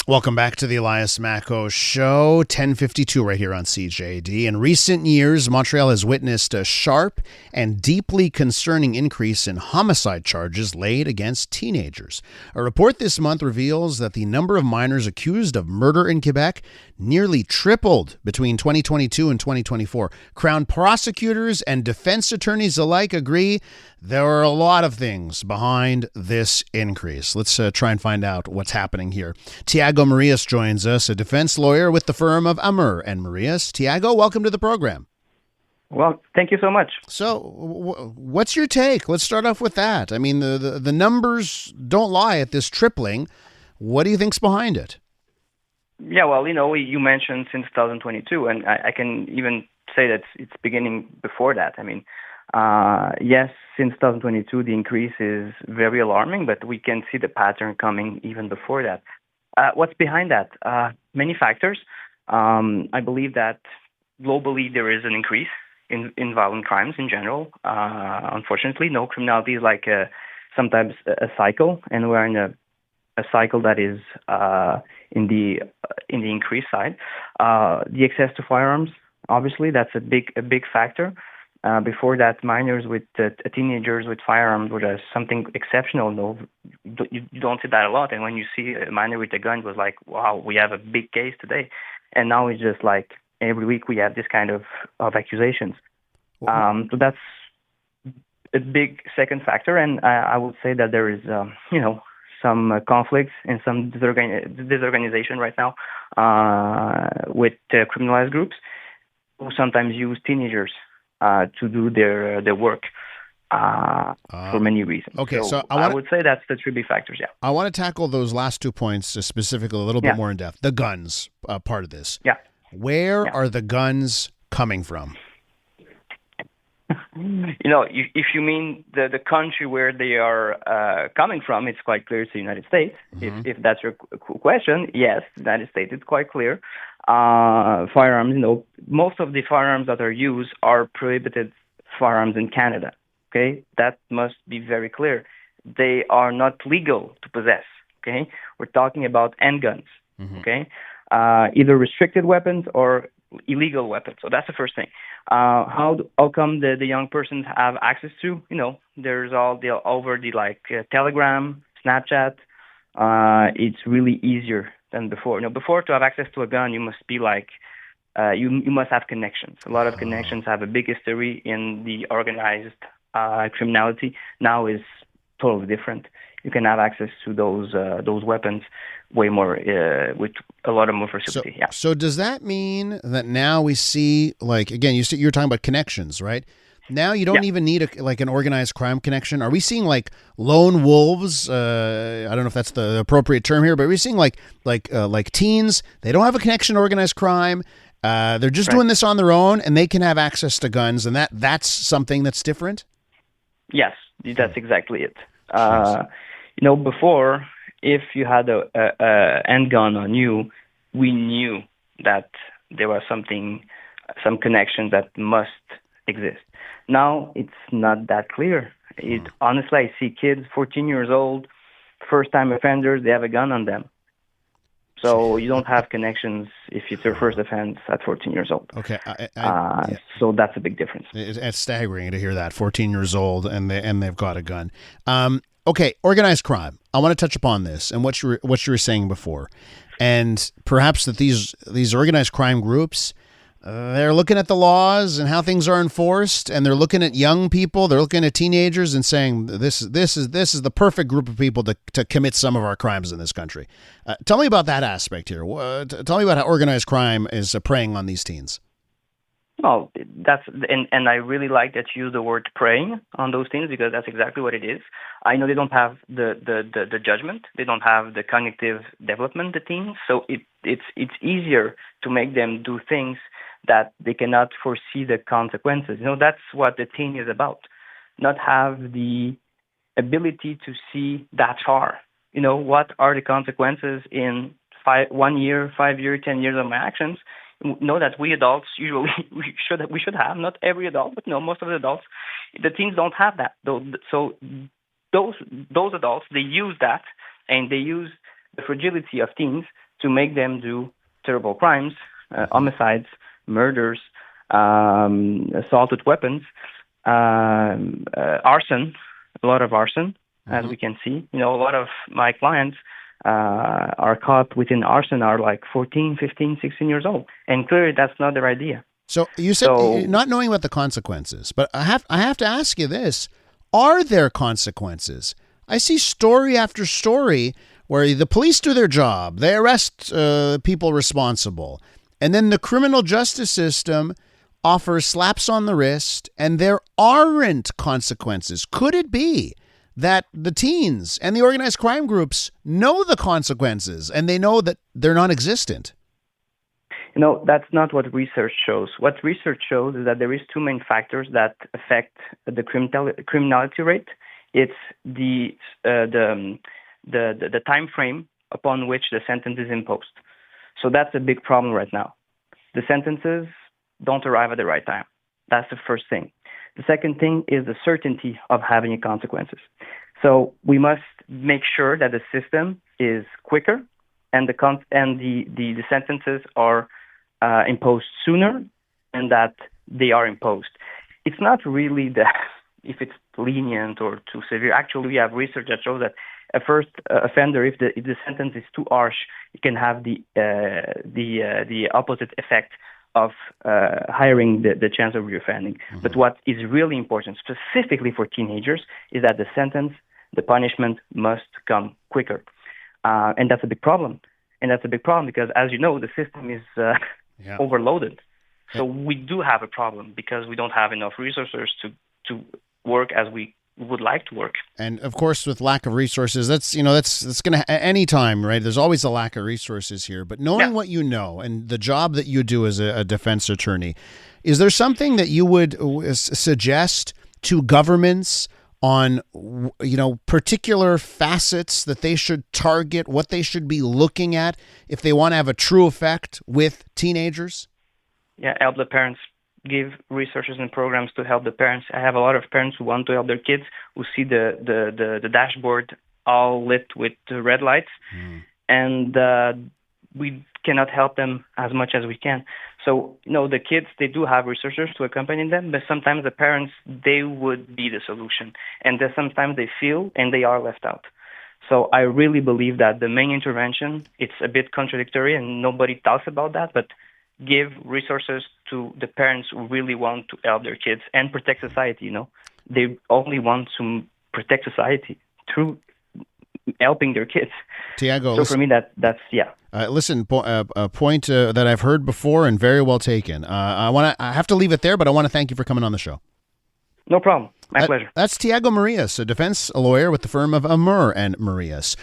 Welcome back to the Elias Macco Show, 1052 right here on CJD. In recent years, Montreal has witnessed a sharp and deeply concerning increase in homicide charges laid against teenagers. A report this month reveals that the number of minors accused of murder in Quebec nearly tripled between 2022 and 2024. Crown prosecutors and defense attorneys alike agree there are a lot of things behind this increase. Let's try and find out what's happening here. Tiago Murias joins us, a defense lawyer with the firm of Ameur Múrias. Tiago, welcome to the program. Well, thank you so much. So, what's your take? Let's start off with that. I mean, the numbers don't lie at this tripling. What do you think's behind it? Yeah, well, you mentioned since 2022, and I can even say that it's beginning before that. I mean, yes, since 2022, the increase is very alarming, but we can see the pattern coming even before that. What's behind that? Many factors. I believe that globally there is an increase in violent crimes in general. Unfortunately, criminality is like sometimes a cycle, and we're in a cycle that is in the increased side. The access to firearms, obviously, that's a big factor. Before that, minors with teenagers with firearms was something exceptional. No, you don't see that a lot. And when you see a minor with a gun, it was like, wow, we have a big case today. And now it's just like every week we have this kind of accusations. So that's a big second factor. And I would say that there is, some conflicts and some disorganization right now with criminalized groups who sometimes use teenagers to do their work for many reasons. Okay, so I would say that's the three big factors, yeah. I want to tackle those last 2 points specifically a little bit more in depth. The guns part of this. Yeah. Where are the guns coming from? If you mean the country where they are coming from, it's quite clear it's the United States. Mm-hmm. If that's your question, yes, the United States is quite clear. Firearms, most of the firearms that are used are prohibited firearms in Canada. Okay, that must be very clear. They are not legal to possess. Okay, we're talking about handguns. Mm-hmm. Okay, either restricted weapons or illegal weapons. So that's the first thing. How come the young persons have access to? There's all Telegram, Snapchat. It's really easier than before. Before, to have access to a gun, you must be you must have connections. A lot of connections have a big history in the organized criminality. Now is totally different. You can have access to those weapons way more with a lot of more facility. So does that mean that now we see, again, you're talking about connections, right? Now you don't even need an organized crime connection. Are we seeing lone wolves? I don't know if that's the appropriate term here, but are we seeing like teens? They don't have a connection to organized crime. They're just doing this on their own, and they can have access to guns, and that's something that's different. Yes, that's exactly it. Before, if you had a handgun on you, we knew that there was some connections that must exist. Now it's not that clear. Honestly, I see kids, 14 years old, first-time offenders, they have a gun on them. So you don't have connections if it's your first offense at 14 years old. Okay. So that's a big difference. It's staggering to hear that, 14 years old, and they've got a gun. Okay, organized crime. I want to touch upon this and what you were saying before. And perhaps that these organized crime groups, they're looking at the laws and how things are enforced, and they're looking at young people, they're looking at teenagers and saying this is the perfect group of people to commit some of our crimes in this country. Tell me about that aspect here. Tell me about how organized crime is preying on these teens. Well, and I really like that you use the word preying on those teens, because that's exactly what it is. I know they don't have the judgment, they don't have the cognitive development, the teens, so it's easier to make them do things that they cannot foresee the consequences. That's what the teen is about. Not have the ability to see that far. What are the consequences in 1 year, 5 years, 10 years of my actions? Know that we adults usually we should have, not every adult, but most of the adults. The teens don't have that. So those adults, they use that, and they use the fragility of teens to make them do terrible crimes, homicides, murders, assault with weapons, arson, a lot of arson, as we can see. A lot of my clients are caught within arson are like 14, 15, 16 years old. And clearly that's not their idea. So you said not knowing what the consequences, but I have to ask you this. Are there consequences? I see story after story where the police do their job. They arrest people responsible. And then the criminal justice system offers slaps on the wrist and there aren't consequences. Could it be that the teens and the organized crime groups know the consequences and they know that they're non-existent? That's not what research shows. What research shows is that there is two main factors that affect the criminality rate. It's the time frame upon which the sentence is imposed. So that's a big problem right now. The sentences don't arrive at the right time. That's the first thing. The second thing is the certainty of having consequences. So we must make sure that the system is quicker and the sentences are imposed sooner and that they are imposed. It's not really if it's lenient or too severe. Actually, we have research that shows that a first offender, if the sentence is too harsh, it can have the opposite effect of hiring the chance of reoffending. Mm-hmm. But what is really important, specifically for teenagers, is that the punishment must come quicker. And that's a big problem. And that's a big problem because, as you know, the system is overloaded. So we do have a problem because we don't have enough resources to work as we would like to work. And of course, with lack of resources, that's going to any time, right? There's always a lack of resources here. But knowing what you know and the job that you do as a defense attorney, is there something that you would suggest to governments on, particular facets that they should target, what they should be looking at if they want to have a true effect with teenagers? Yeah, help the parents. Give resources and programs to help the parents. I have a lot of parents who want to help their kids, who see the dashboard all lit with red lights, and we cannot help them as much as we can. So, the kids, they do have researchers to accompany them, but sometimes the parents, they would be the solution. And then sometimes they feel and they are left out. So I really believe that the main intervention, it's a bit contradictory and nobody talks about that, but give resources to the parents who really want to help their kids and protect society. They only want to protect society through helping their kids. Tiago, so for me, that's. Listen, a point that I've heard before and very well taken. I have to leave it there, but I want to thank you for coming on the show. No problem. My pleasure. That's Tiago Murias, a defense lawyer with the firm of Ameur Múrias.